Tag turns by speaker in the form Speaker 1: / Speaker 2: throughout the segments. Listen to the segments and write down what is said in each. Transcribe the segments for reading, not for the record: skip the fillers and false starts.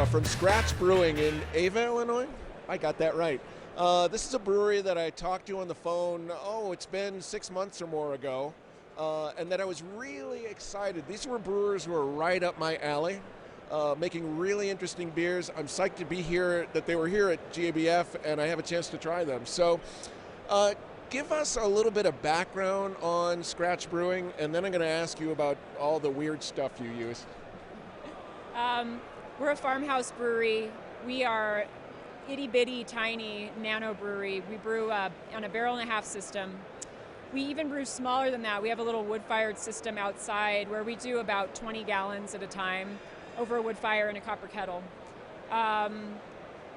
Speaker 1: from Scratch Brewing in Ava, Illinois. I got that right. This is a brewery that I talked to on the phone, it's been 6 months or more ago, and that I was really excited. These were brewers who are right up my alley, making really interesting beers. I'm psyched to be here, that they were here at GABF, and I have a chance to try them. So give us a little bit of background on Scratch Brewing, and then I'm going to ask you about all the weird stuff you use.
Speaker 2: We're a farmhouse brewery. We are itty-bitty, tiny nano brewery. We brew on a 1.5 barrel system. We even brew smaller than that. We have a little wood-fired system outside where we do about 20 gallons at a time over a wood fire in a copper kettle.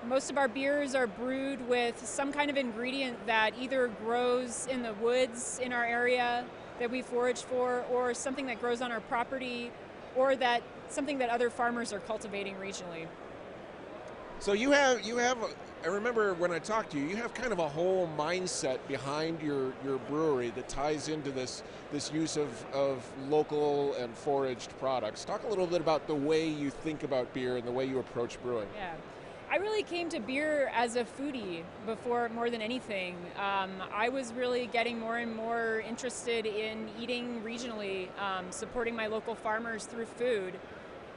Speaker 2: Most of our beers are brewed with some kind of ingredient that either grows in the woods in our area that we forage for, or something that grows on our property, or that something that other farmers are cultivating regionally.
Speaker 1: So you have. I remember when I talked to you, you have kind of a whole mindset behind your brewery that ties into this use of local and foraged products. Talk a little bit about the way you think about beer and the way you approach brewing.
Speaker 2: Yeah. I really came to beer as a foodie before, more than anything. I was really getting more and more interested in eating regionally, supporting my local farmers through food.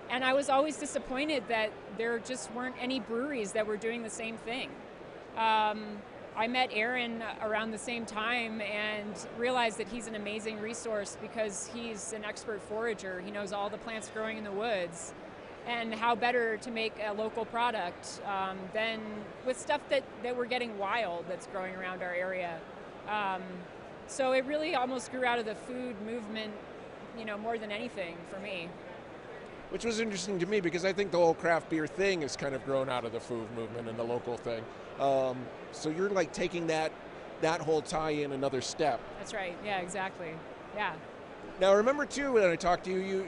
Speaker 2: And I was always disappointed that there just weren't any breweries that were doing the same thing. I met Aaron around the same time and realized that he's an amazing resource because he's an expert forager. He knows all the plants growing in the woods. And how better to make a local product than with stuff that we're getting wild that's growing around our area. So it really almost grew out of the food movement, more than anything for me.
Speaker 1: Which was interesting to me because I think the whole craft beer thing has kind of grown out of the food movement and the local thing. So you're like taking that whole tie-in another step.
Speaker 2: That's right. Yeah, exactly. Yeah.
Speaker 1: Now remember too, when I talked to you,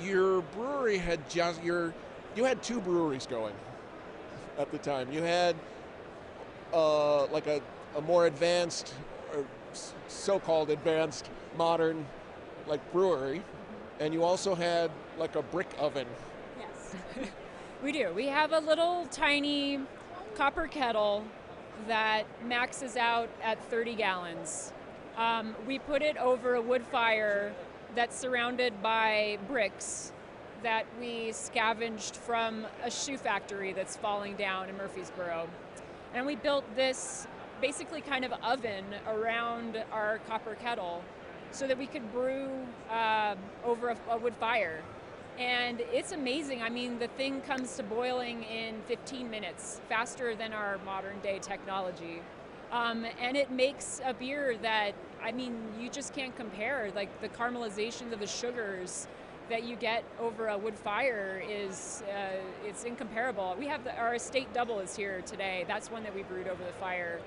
Speaker 1: your brewery had you had 2 breweries going at the time. You had like a more advanced, or so-called advanced, modern, like brewery, and you also had like a brick oven.
Speaker 2: Yes, we do. We have a little tiny copper kettle that maxes out at 30 gallons. We put it over a wood fire that's surrounded by bricks that we scavenged from a shoe factory that's falling down in Murfreesboro. And we built this basically kind of oven around our copper kettle so that we could brew over a wood fire. And it's amazing. I mean, the thing comes to boiling in 15 minutes, faster than our modern day technology. And it makes a beer that, you just can't compare. Like the caramelization of the sugars that you get over a wood fire is, it's incomparable. We have our estate double is here today. That's one that we brewed over the fire.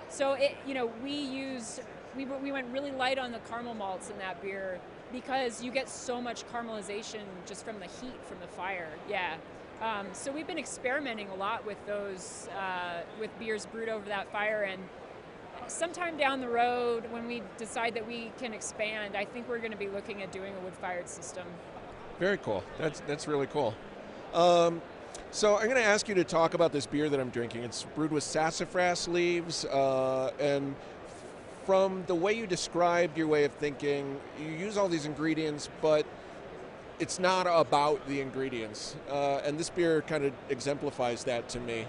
Speaker 2: So we went really light on the caramel malts in that beer because you get so much caramelization just from the heat from the fire. Yeah. So we've been experimenting a lot with those, with beers brewed over that fire, and sometime down the road when we decide that we can expand, I think we're going to be looking at doing a wood-fired system.
Speaker 1: Very cool. That's really cool. So I'm going to ask you to talk about this beer that I'm drinking. It's brewed with sassafras leaves, and from the way you described your way of thinking, you use all these ingredients, but it's not about the ingredients. And this beer kind of exemplifies that to me.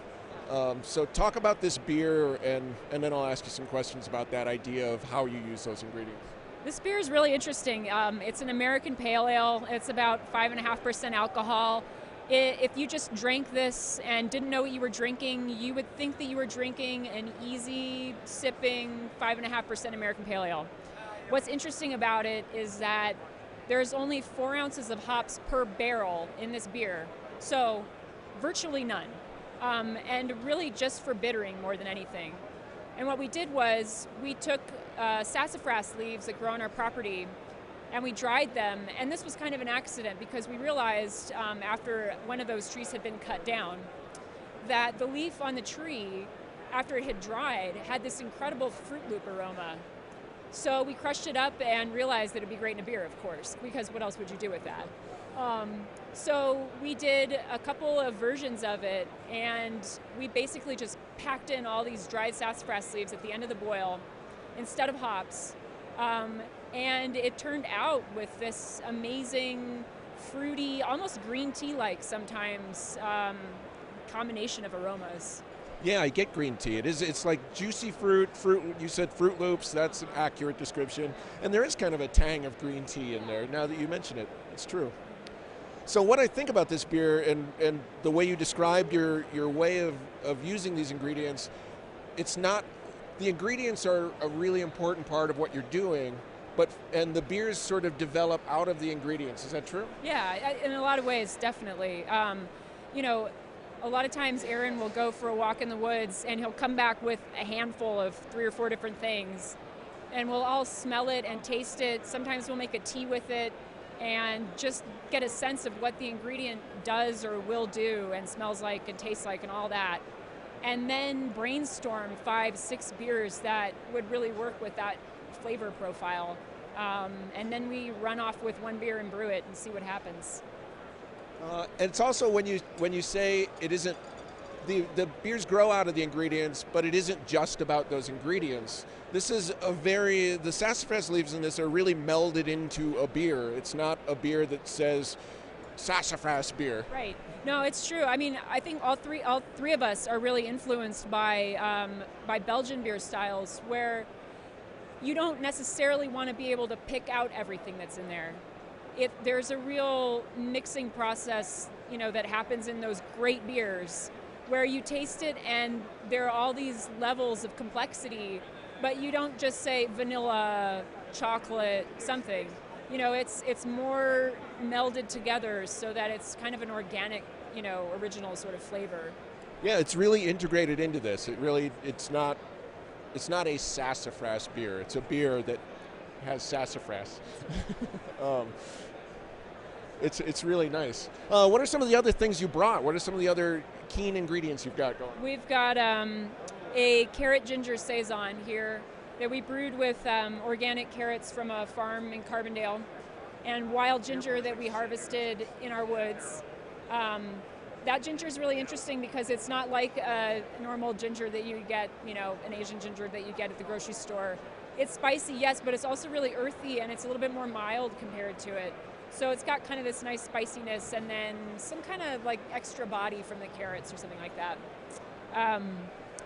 Speaker 1: So talk about this beer, and then I'll ask you some questions about that idea of how you use those ingredients.
Speaker 2: This beer is really interesting. It's an American Pale Ale. It's about 5.5% alcohol. If you just drank this and didn't know what you were drinking, you would think that you were drinking an easy sipping 5.5% American Pale Ale. What's interesting about it is that there's only 4 ounces of hops per barrel in this beer, so virtually none. And really just for bittering more than anything. And what we did was we took sassafras leaves that grow on our property and we dried them. And this was kind of an accident because we realized after one of those trees had been cut down that the leaf on the tree, after it had dried, had this incredible Fruit Loop aroma. So we crushed it up and realized that it'd be great in a beer, of course, because what else would you do with that? So we did a couple of versions of it, and we basically just packed in all these dried sassafras leaves at the end of the boil instead of hops. And it turned out with this amazing, fruity, almost green tea-like sometimes, combination of aromas.
Speaker 1: Yeah, I get green tea. It's like juicy fruit. You said Fruit Loops. That's an accurate description. And there is kind of a tang of green tea in there. Now that you mention it, it's true. So what I think about this beer and the way you described your way of using these ingredients, it's not, the ingredients are a really important part of what you're doing, and the beers sort of develop out of the ingredients. Is that true?
Speaker 2: Yeah, in a lot of ways, definitely. You know, a lot of times Aaron will go for a walk in the woods and he'll come back with a handful of 3 or 4 different things, and we'll all smell it and taste it. Sometimes we'll make a tea with it and just get a sense of what the ingredient does or will do and smells like and tastes like and all that. And then brainstorm 5, 6 beers that would really work with that flavor profile. And then we run off with one beer and brew it and see what happens.
Speaker 1: And it's also when you say it isn't, the beers grow out of the ingredients, but it isn't just about those ingredients. This is the sassafras leaves in this are really melded into a beer. It's not a beer that says sassafras beer.
Speaker 2: Right. No, it's true. I mean, I think all three of us are really influenced by Belgian beer styles, where you don't necessarily want to be able to pick out everything that's in there. There's a real mixing process, that happens in those great beers, where you taste it and there are all these levels of complexity, but you don't just say vanilla, chocolate, something. It's more melded together so that it's kind of an organic, original sort of flavor.
Speaker 1: Yeah, it's really integrated into this. It's not a sassafras beer. It's a beer that has sassafras. It's really nice. What are some of the other things you brought? What are some of the other keen ingredients you've got going?
Speaker 2: We've got a carrot ginger saison here that we brewed with organic carrots from a farm in Carbondale, and wild ginger that we harvested in our woods. That ginger is really interesting because it's not like a normal ginger that you get, an Asian ginger that you get at the grocery store. It's spicy, yes, but it's also really earthy, and it's a little bit more mild compared to it. So it's got kind of this nice spiciness and then some kind of like extra body from the carrots or something like that.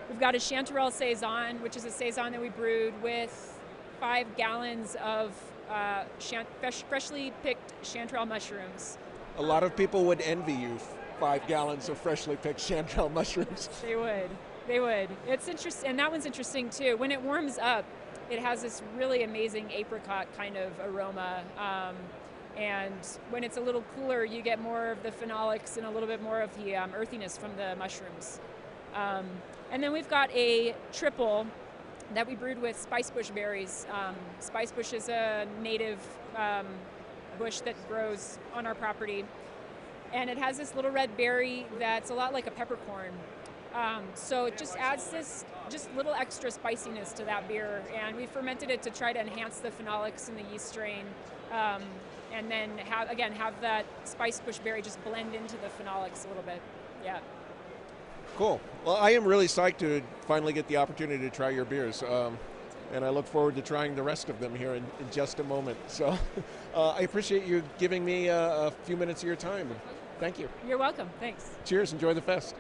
Speaker 2: We've got a chanterelle saison, which is a saison that we brewed with 5 gallons of freshly picked chanterelle mushrooms.
Speaker 1: A lot of people would envy you 5 gallons of freshly picked chanterelle mushrooms.
Speaker 2: They would. It's interesting, and that one's interesting too. When it warms up, it has this really amazing apricot kind of aroma. And when it's a little cooler, you get more of the phenolics and a little bit more of the earthiness from the mushrooms. And then we've got a triple that we brewed with spicebush berries. Spicebush is a native bush that grows on our property. And it has this little red berry that's a lot like a peppercorn. So it just adds this little extra spiciness to that beer. And we fermented it to try to enhance the phenolics in the yeast strain. And then have that spicebush berry just blend into the phenolics a little bit. Yeah.
Speaker 1: Cool. Well, I am really psyched to finally get the opportunity to try your beers. And I look forward to trying the rest of them here in just a moment. So I appreciate you giving me a few minutes of your time. Thank you.
Speaker 2: You're welcome. Thanks.
Speaker 1: Cheers. Enjoy the fest.